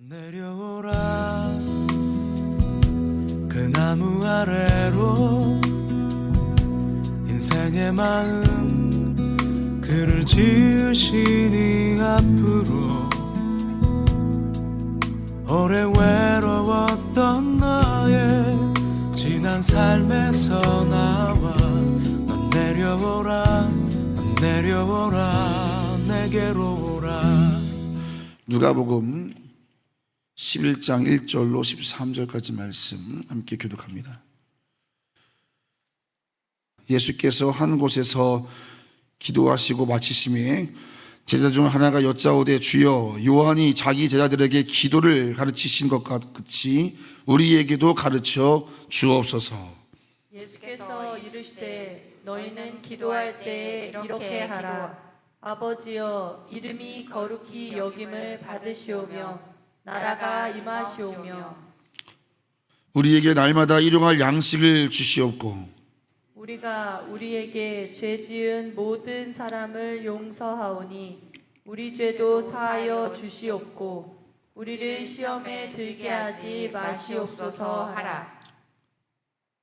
내려오라 그 나무 아래로 인생의 마음 그를 지으시니 앞으로 오래 외로웠던 너의 지난 삶에서 나와 넌 내려오라 넌 내려오라 내게로 오라. 누가복음 11장 1절로 13절까지 말씀 함께 교독합니다. 예수께서 한 곳에서 기도하시고 마치심에 제자 중 하나가 여짜오되 주여 요한이 자기 제자들에게 기도를 가르치신 것 같이 우리에게도 가르쳐 주옵소서. 예수께서 이르시되 너희는 기도할 때에 이렇게 하라. 아버지여 이름이 거룩히 여김을 받으시오며 나라가 임하시오며 우리에게 날마다 일용할 양식을 주시옵고 우리가 우리에게 죄 지은 모든 사람을 용서하오니 우리 죄도 사하여 주시옵고 우리를 시험에 들게 하지 마시옵소서 하라.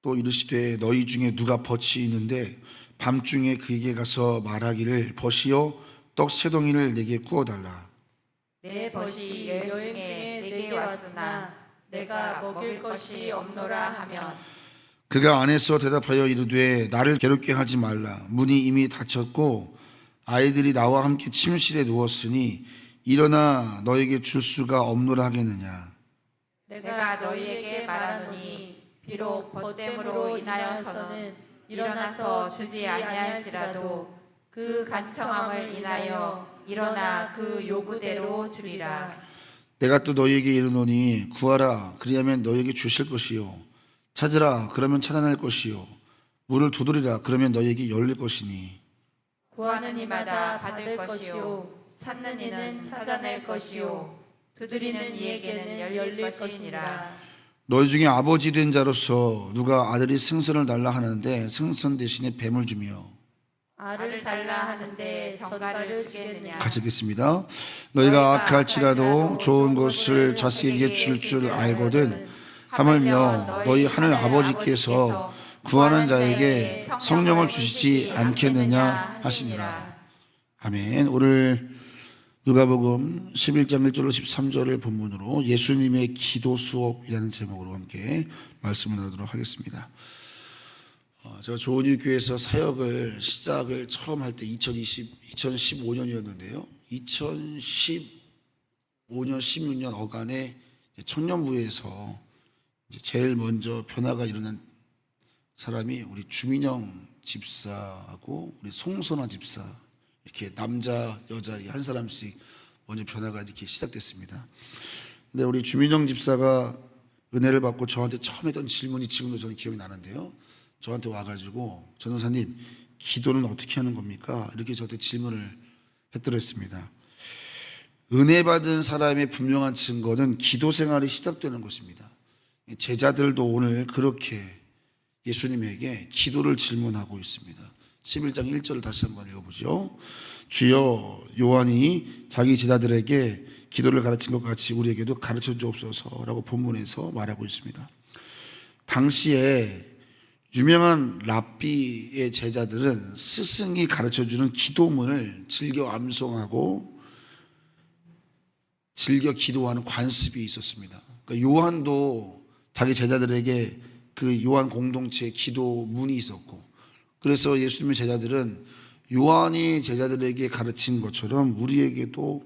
또 이르시되 너희 중에 누가 벗이 있는데 밤중에 그에게 가서 말하기를 벗이여 떡 세 덩이를 내게 구워달라. 내 벗이 여행 중에 내게 왔으나 내가 먹일 것이 없노라 하면 그가 안에서 대답하여 이르되 나를 괴롭게 하지 말라. 문이 이미 닫혔고 아이들이 나와 함께 침실에 누웠으니 일어나 너에게 줄 수가 없노라 하겠느냐. 내가 너희에게 말하노니 비록 벗됨으로 인하여서는 일어나서 주지 아니할지라도 그 간청함을 인하여 일어나 그 요구대로 주리라. 내가 또 너희에게 이르노니 구하라 그리하면 너희에게 주실 것이요 찾으라 그러면 찾아낼 것이요 문을 두드리라 그러면 너희에게 열릴 것이니 구하는 이마다 받을 것이요 찾는 이는 찾아낼 것이요 두드리는 이에게는 열릴 것이니라. 너희 중에 아버지 된 자로서 누가 아들이 생선을 달라 하는데 생선 대신에 뱀을 주며 알을 달라 하는데 정갈을 주겠느냐. 같이 읽겠습니다. 너희가 악할지라도 좋은 것을 자식에게 줄 줄 알거든 하물며 너희 하늘 아버지께서 구하는 자에게 성령을 주시지 않겠느냐 하시니라. 아멘. 오늘 누가복음 11장 1절로 13절을 본문으로 예수님의 기도 수업이라는 제목으로 함께 말씀을 나누도록 하겠습니다. 제가 조은유 교회에서 사역을 시작을 처음 할 때 2015년이었는데요. 2015년, 16년 어간에 청년부에서 제일 먼저 변화가 일어난 사람이 우리 주민영 집사하고 우리 송선아 집사, 이렇게 남자 여자 한 사람씩 먼저 변화가 이렇게 시작됐습니다. 근데 우리 주민영 집사가 은혜를 받고 저한테 처음 했던 질문이 지금도 저는 기억이 나는데요. 저한테 와가지고 전도사님 기도는 어떻게 하는 겁니까? 이렇게 저한테 질문을 했더랬습니다. 은혜 받은 사람의 분명한 증거는 기도 생활이 시작되는 것입니다. 제자들도 오늘 그렇게 예수님에게 기도를 질문하고 있습니다. 11장 1절을 다시 한번 읽어보죠. 주여 요한이 자기 제자들에게 기도를 가르친 것 같이 우리에게도 가르쳐 주옵소서라고 본문에서 말하고 있습니다. 당시에 유명한 랍비의 제자들은 스승이 가르쳐주는 기도문을 즐겨 암송하고 즐겨 기도하는 관습이 있었습니다. 그러니까 요한도 자기 제자들에게 그 요한 공동체의 기도문이 있었고, 그래서 예수님의 제자들은 요한이 제자들에게 가르친 것처럼 우리에게도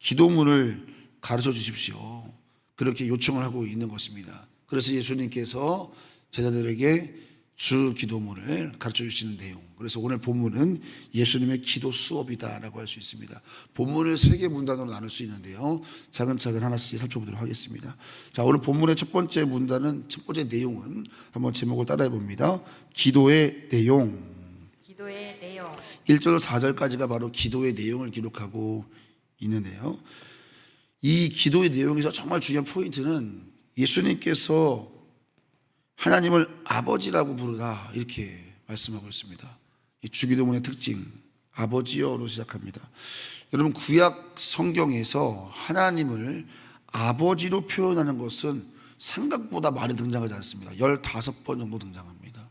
기도문을 가르쳐 주십시오, 그렇게 요청을 하고 있는 것입니다. 그래서 예수님께서 제자들에게 주 기도문을 가르쳐 주시는 내용, 그래서 오늘 본문은 예수님의 기도 수업이다라고 할 수 있습니다. 본문을 3개 문단으로 나눌 수 있는데요, 차근차근 하나씩 살펴보도록 하겠습니다. 자, 오늘 본문의 첫 번째 문단은, 첫 번째 내용은 한번 제목을 따라해 봅니다. 기도의 내용. 기도의 내용. 1절 4절까지가 바로 기도의 내용을 기록하고 있는데요, 이 기도의 내용에서 정말 중요한 포인트는 예수님께서 하나님을 아버지라고 부르다 이렇게 말씀하고 있습니다. 이 주기도문의 특징, 아버지여로 시작합니다. 여러분 구약 성경에서 하나님을 아버지로 표현하는 것은 생각보다 많이 등장하지 않습니다. 15번 정도 등장합니다.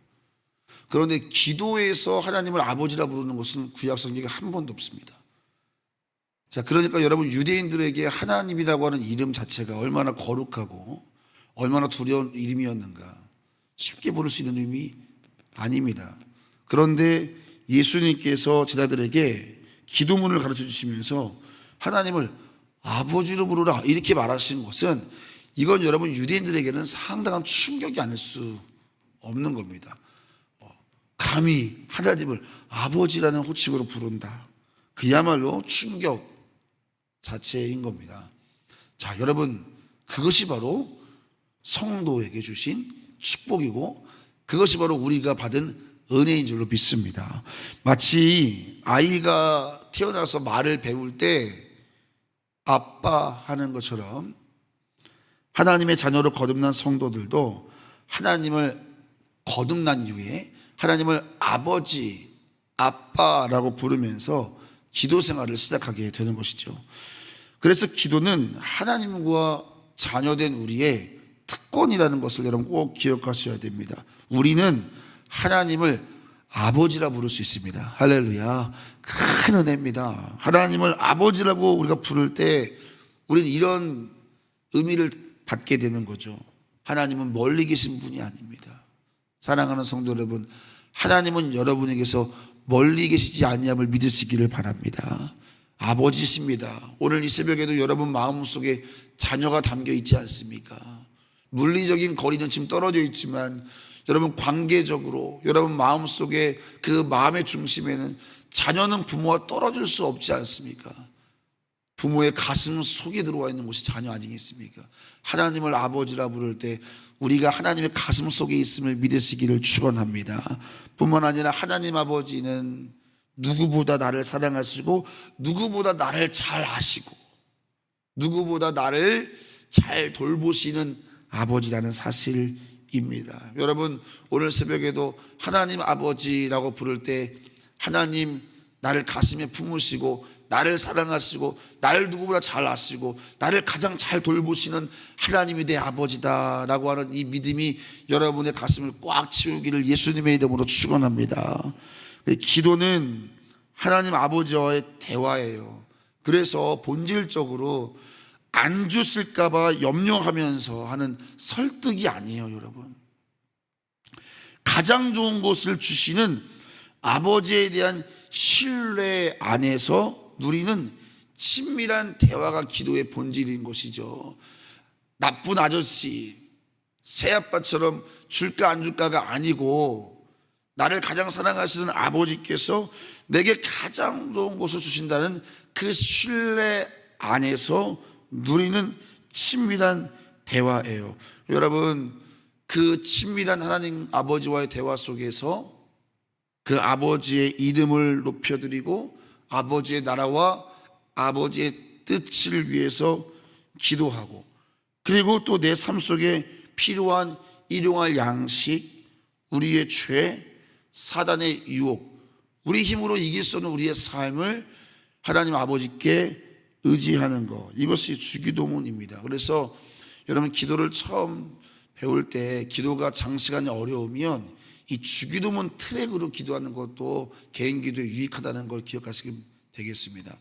그런데 기도에서 하나님을 아버지라 부르는 것은 구약 성경에 한 번도 없습니다. 자, 그러니까 여러분, 유대인들에게 하나님이라고 하는 이름 자체가 얼마나 거룩하고 얼마나 두려운 이름이었는가 쉽게 부를 수 있는 이름이 아닙니다. 그런데 예수님께서 제자들에게 기도문을 가르쳐 주시면서 하나님을 아버지로 부르라 이렇게 말하시는 것은, 이건 여러분 유대인들에게는 상당한 충격이 아닐 수 없는 겁니다. 감히 하나님을 아버지라는 호칭으로 부른다, 그야말로 충격 자체인 겁니다. 자, 여러분, 그것이 바로 성도에게 주신 축복이고 그것이 바로 우리가 받은 은혜인 줄로 믿습니다. 마치 아이가 태어나서 말을 배울 때 아빠 하는 것처럼 하나님의 자녀로 거듭난 성도들도 하나님을 거듭난 이후에 하나님을 아버지, 아빠라고 부르면서 기도 생활을 시작하게 되는 것이죠. 그래서 기도는 하나님과 자녀된 우리의 특권이라는 것을 여러분 꼭 기억하셔야 됩니다. 우리는 하나님을 아버지라 부를 수 있습니다. 할렐루야. 큰 은혜입니다. 하나님을 아버지라고 우리가 부를 때 우리는 이런 의미를 받게 되는 거죠. 하나님은 멀리 계신 분이 아닙니다. 사랑하는 성도 여러분, 하나님은 여러분에게서 멀리 계시지 아니함을 믿으시기를 바랍니다. 아버지십니다. 오늘 이 새벽에도 여러분 마음속에 자녀가 담겨 있지 않습니까? 물리적인 거리는 지금 떨어져 있지만 여러분 관계적으로 여러분 마음속에 그 마음의 중심에는 자녀는 부모와 떨어질 수 없지 않습니까? 부모의 가슴 속에 들어와 있는 곳이 자녀 아니겠습니까? 하나님을 아버지라 부를 때 우리가 하나님의 가슴 속에 있음을 믿으시기를 축원합니다. 뿐만 아니라 하나님 아버지는 누구보다 나를 사랑하시고 누구보다 나를 잘 아시고 누구보다 나를 잘 돌보시는 아버지라는 사실입니다. 여러분, 오늘 새벽에도 하나님 아버지라고 부를 때 하나님 나를 가슴에 품으시고 나를 사랑하시고 나를 누구보다 잘 아시고 나를 가장 잘 돌보시는 하나님이 내 아버지다라고 하는 이 믿음이 여러분의 가슴을 꽉 채우기를 예수님의 이름으로 축원합니다. 기도는 하나님 아버지와의 대화예요. 그래서 본질적으로 안 주실까 봐 염려하면서 하는 설득이 아니에요. 여러분, 가장 좋은 것을 주시는 아버지에 대한 신뢰 안에서 누리는 친밀한 대화가 기도의 본질인 것이죠. 나쁜 아저씨, 새아빠처럼 줄까 안 줄까가 아니고 나를 가장 사랑하시는 아버지께서 내게 가장 좋은 것을 주신다는 그 신뢰 안에서 누리는 친밀한 대화예요. 여러분, 그 친밀한 하나님 아버지와의 대화 속에서 그 아버지의 이름을 높여드리고 아버지의 나라와 아버지의 뜻을 위해서 기도하고, 그리고 또 내 삶 속에 필요한 일용할 양식, 우리의 죄, 사단의 유혹, 우리 힘으로 이길 수 없는 우리의 삶을 하나님 아버지께 의지하는 것, 이것이 주기도문입니다. 그래서 여러분, 기도를 처음 배울 때 기도가 장시간이 어려우면 이 주기도문 트랙으로 기도하는 것도 개인 기도에 유익하다는 걸 기억하시면 되겠습니다.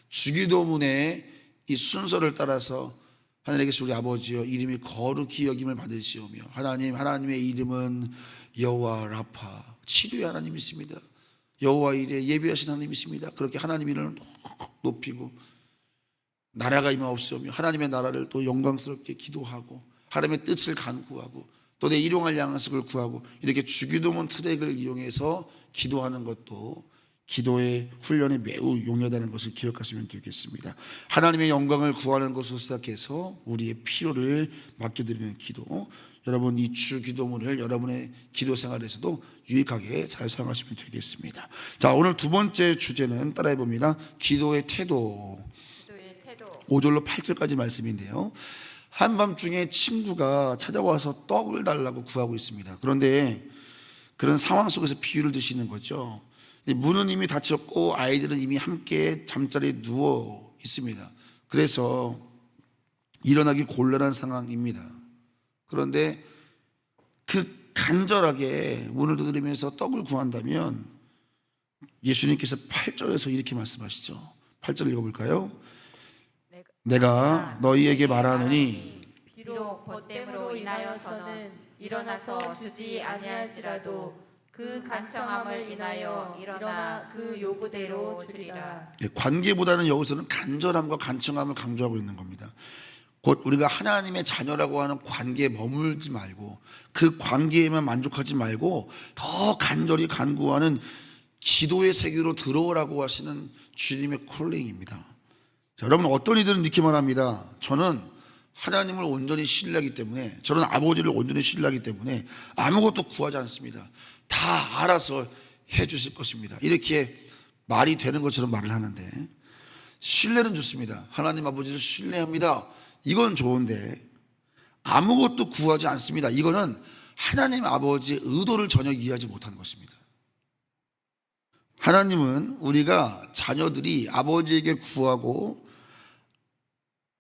주기도문의 이 순서를 따라서 하늘에 계신 우리 아버지여, 이름이 거룩히 여김을 받으시오며 하나님의 이름은 여호와 라파, 치료의 하나님이십니다. 여호와 이레, 예비하신 하나님이십니다. 그렇게 하나님 이름을 높이고 나라가 임하옵시오며 하나님의 나라를 또 영광스럽게 기도하고 하나님의 뜻을 간구하고 또 내 일용할 양식을 구하고, 이렇게 주기도문 트랙을 이용해서 기도하는 것도 기도의 훈련이 매우 용이하다는 것을 기억하시면 되겠습니다. 하나님의 영광을 구하는 것으로 시작해서 우리의 필요를 맡겨드리는 기도, 여러분 이 주기도문을 여러분의 기도 생활에서도 유익하게 잘 사용하시면 되겠습니다. 자, 오늘 두 번째 주제는 따라해 봅니다. 기도의 태도. 5절로 8절까지 말씀인데요, 한밤중에 친구가 찾아와서 떡을 달라고 구하고 있습니다. 그런데 그런 상황 속에서 비유를 드시는 거죠. 문은 이미 닫혔고 아이들은 이미 함께 잠자리에 누워 있습니다. 그래서 일어나기 곤란한 상황입니다. 그런데 그 간절하게 문을 두드리면서 떡을 구한다면 예수님께서 8절에서 이렇게 말씀하시죠. 8절 읽어볼까요? 내가 너희에게 말하노니 비록 벗됨으로 인하여서는 일어나서 주지 아니할지라도 그 간청함을 인하여 일어나 그 요구대로 주리라. 관계보다는 여기서는 간절함과 간청함을 강조하고 있는 겁니다. 곧 우리가 하나님의 자녀라고 하는 관계에 머물지 말고 그 관계에만 만족하지 말고 더 간절히 간구하는 기도의 세계로 들어오라고 하시는 주님의 콜링입니다. 자, 여러분 어떤 이들은 이렇게 말합니다. 저는 하나님을 온전히 신뢰하기 때문에, 저는 아버지를 온전히 신뢰하기 때문에 아무것도 구하지 않습니다. 다 알아서 해 주실 것입니다. 이렇게 말이 되는 것처럼 말을 하는데, 신뢰는 좋습니다. 하나님 아버지를 신뢰합니다. 이건 좋은데 아무것도 구하지 않습니다. 이거는 하나님 아버지의 의도를 전혀 이해하지 못한 것입니다. 하나님은 우리가 자녀들이 아버지에게 구하고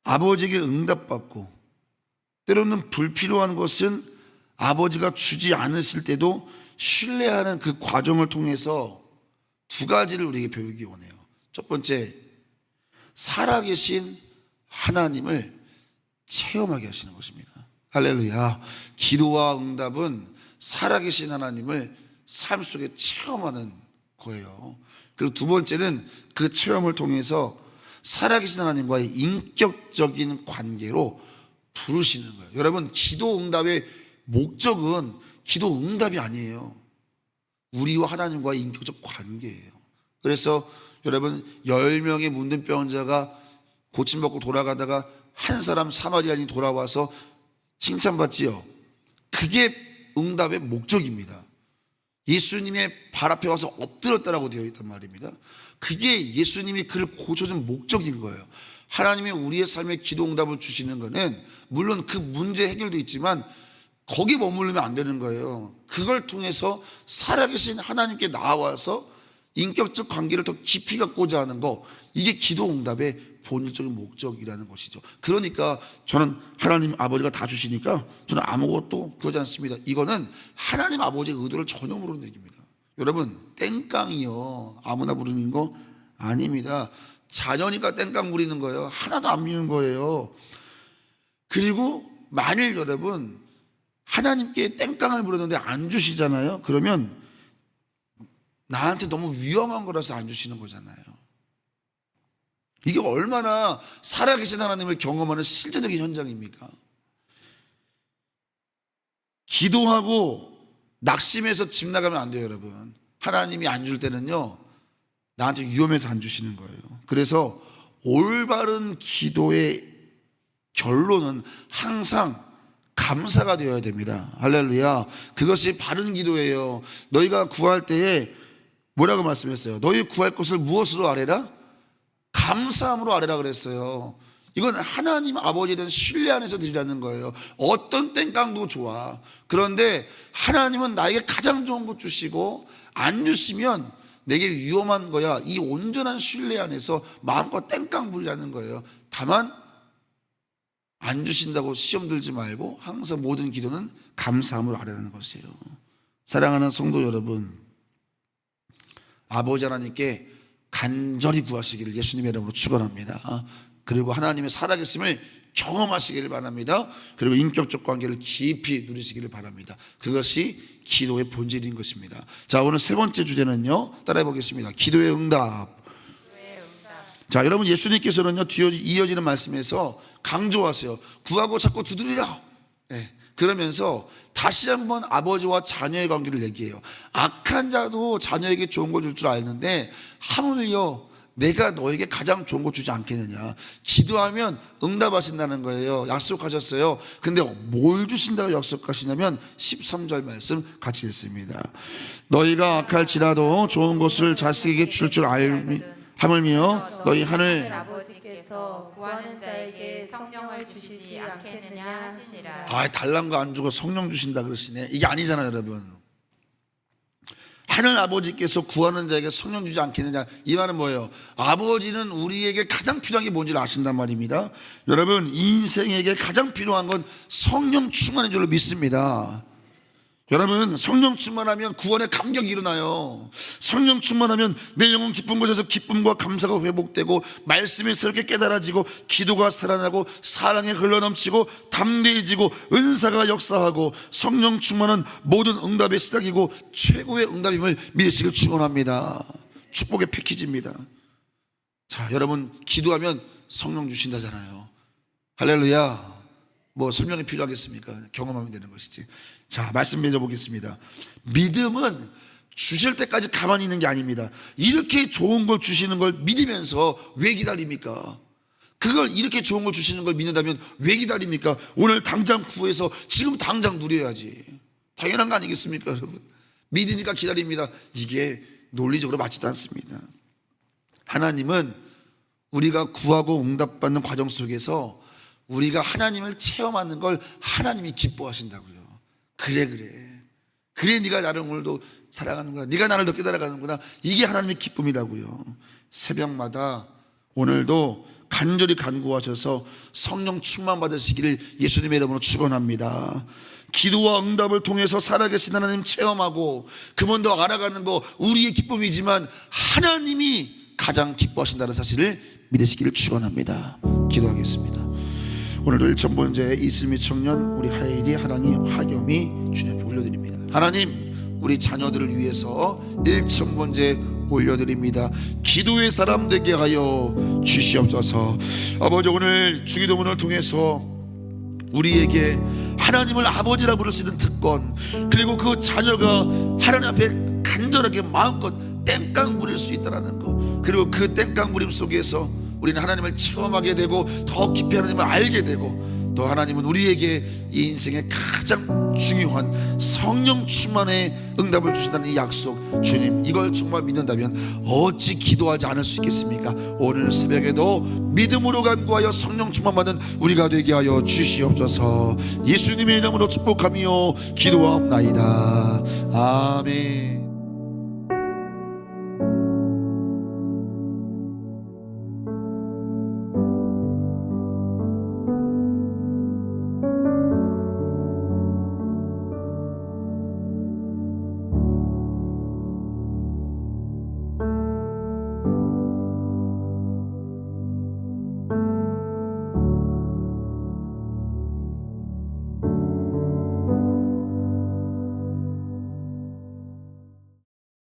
아버지에게 응답받고 때로는 불필요한 것은 아버지가 주지 않으실 때도 신뢰하는 그 과정을 통해서 두 가지를 우리에게 배우기 원해요. 첫 번째, 살아계신 하나님을 체험하게 하시는 것입니다. 할렐루야. 기도와 응답은 살아계신 하나님을 삶 속에 체험하는 거예요. 그리고 두 번째는 그 체험을 통해서 살아계신 하나님과의 인격적인 관계로 부르시는 거예요. 여러분, 기도 응답의 목적은 기도 응답이 아니에요. 우리와 하나님과의 인격적 관계예요. 그래서 여러분, 10명의 문둥병자가 고침받고 돌아가다가 한 사람 사마리아인이 돌아와서 칭찬받지요. 그게 응답의 목적입니다. 예수님의 발 앞에 와서 엎드렸다라고 되어 있단 말입니다. 그게 예수님이 그를 고쳐준 목적인 거예요. 하나님이 우리의 삶에 기도 응답을 주시는 것은 물론 그 문제 해결도 있지만 거기 머무르면 안 되는 거예요. 그걸 통해서 살아계신 하나님께 나와서 인격적 관계를 더 깊이 갖고자 하는 거, 이게 기도 응답의 본질적인 목적이라는 것이죠. 그러니까 저는 하나님 아버지가 다 주시니까 저는 아무것도 구하지 않습니다. 이거는 하나님 아버지의 의도를 전혀 모르는 얘기입니다. 여러분, 땡깡이요 아무나 부르는 거 아닙니다. 자녀니까 땡깡 부리는 거예요. 하나도 안 미운 거예요. 그리고 만일 여러분 하나님께 땡깡을 부르는데 안 주시잖아요. 그러면 나한테 너무 위험한 거라서 안 주시는 거잖아요. 이게 얼마나 살아계신 하나님을 경험하는 실제적인 현장입니까? 기도하고 낙심해서 집 나가면 안 돼요, 여러분. 하나님이 안 줄 때는요, 나한테 위험해서 안 주시는 거예요. 그래서 올바른 기도의 결론은 항상 감사가 되어야 됩니다. 할렐루야. 그것이 바른 기도예요. 너희가 구할 때에 뭐라고 말씀했어요? 너희 구할 것을 무엇으로 아뢰라? 감사함으로 아뢰라 그랬어요. 이건 하나님 아버지에 대한 신뢰 안에서 드리라는 거예요. 어떤 땡깡도 좋아. 그런데 하나님은 나에게 가장 좋은 것 주시고 안 주시면 내게 위험한 거야. 이 온전한 신뢰 안에서 마음껏 땡깡 부리라는 거예요. 다만 안 주신다고 시험 들지 말고 항상 모든 기도는 감사함으로 아뢰라는 것이에요. 사랑하는 성도 여러분, 아버지 하나님께 간절히 구하시기를 예수님의 이름으로 축원합니다. 그리고 하나님의 살아계심을 경험하시기를 바랍니다. 그리고 인격적 관계를 깊이 누리시기를 바랍니다. 그것이 기도의 본질인 것입니다. 자, 오늘 세 번째 주제는요, 따라해 보겠습니다. 기도의 응답. 자, 여러분, 예수님께서는요, 이어지는 말씀에서 강조하세요. 구하고 자꾸 두드리라. 네. 그러면서 다시 한번 아버지와 자녀의 관계를 얘기해요. 악한 자도 자녀에게 좋은 거 줄 줄 아는데 하물며 내가 너에게 가장 좋은 거 주지 않겠느냐. 기도하면 응답하신다는 거예요. 약속하셨어요. 근데 뭘 주신다고 약속하시냐면 13절 말씀 같이 읽습니다. 너희가 악할지라도 좋은 것을 자식에게 줄 줄 하물며 너희 하늘 아버지께서 구하는 자에게 성령을 주시지 않겠느냐 하시니라. 달란 거 안 주고 성령 주신다 그러시네. 이게 아니잖아요, 여러분. 하늘 아버지께서 구하는 자에게 성령 주지 않겠느냐. 이 말은 뭐예요? 아버지는 우리에게 가장 필요한 게 뭔지를 아신단 말입니다. 여러분, 인생에게 가장 필요한 건 성령 충만인 줄로 믿습니다. 여러분, 성령 충만하면 구원의 감격이 일어나요. 성령 충만하면 내 영혼 깊은 곳에서 기쁨과 감사가 회복되고, 말씀이 새롭게 깨달아지고, 기도가 살아나고, 사랑에 흘러넘치고, 담대해지고, 은사가 역사하고, 성령 충만은 모든 응답의 시작이고 최고의 응답임을 믿으시길 축원합니다. 축복의 패키지입니다. 자, 여러분, 기도하면 성령 주신다잖아요. 할렐루야. 뭐 설명이 필요하겠습니까? 경험하면 되는 것이지. 자, 말씀 맺어보겠습니다. 믿음은 주실 때까지 가만히 있는 게 아닙니다. 이렇게 좋은 걸 주시는 걸 믿으면서 왜 기다립니까? 그걸 이렇게 좋은 걸 주시는 걸 믿는다면 왜 기다립니까? 오늘 당장 구해서 지금 당장 누려야지. 당연한 거 아니겠습니까, 여러분? 믿으니까 기다립니다. 이게 논리적으로 맞지도 않습니다. 하나님은 우리가 구하고 응답받는 과정 속에서 우리가 하나님을 체험하는 걸 하나님이 기뻐하신다고요. 그래 네가 나를 오늘도 사랑하는구나, 네가 나를 더 깨달아가는구나. 이게 하나님의 기쁨이라고요. 새벽마다 오늘도 간절히 간구하셔서 성령 충만 받으시기를 예수님의 이름으로 축원합니다. 기도와 응답을 통해서 살아계신 하나님 체험하고 그분 더 알아가는 거 우리의 기쁨이지만 하나님이 가장 기뻐하신다는 사실을 믿으시기를 축원합니다. 기도하겠습니다. 오늘도 1,000번째 이슬미 청년 우리 하일이 하랑이 하겸이 주님 앞에 올려드립니다. 하나님, 우리 자녀들을 위해서 1,000번째 올려드립니다. 기도의 사람 되게 하여 주시옵소서. 아버지, 오늘 주기도문을 통해서 우리에게 하나님을 아버지라 부를 수 있는 특권, 그리고 그 자녀가 하나님 앞에 간절하게 마음껏 땡깡 부릴 수 있다는 것, 그리고 그 땡깡 부림 속에서 우리는 하나님을 체험하게 되고 더 깊이 하나님을 알게 되고, 또 하나님은 우리에게 이 인생의 가장 중요한 성령 충만의 응답을 주신다는 이 약속, 주님, 이걸 정말 믿는다면 어찌 기도하지 않을 수 있겠습니까? 오늘 새벽에도 믿음으로 간구하여 성령 충만 받는 우리가 되게 하여 주시옵소서. 예수님의 이름으로 축복하며 기도하옵나이다. 아멘.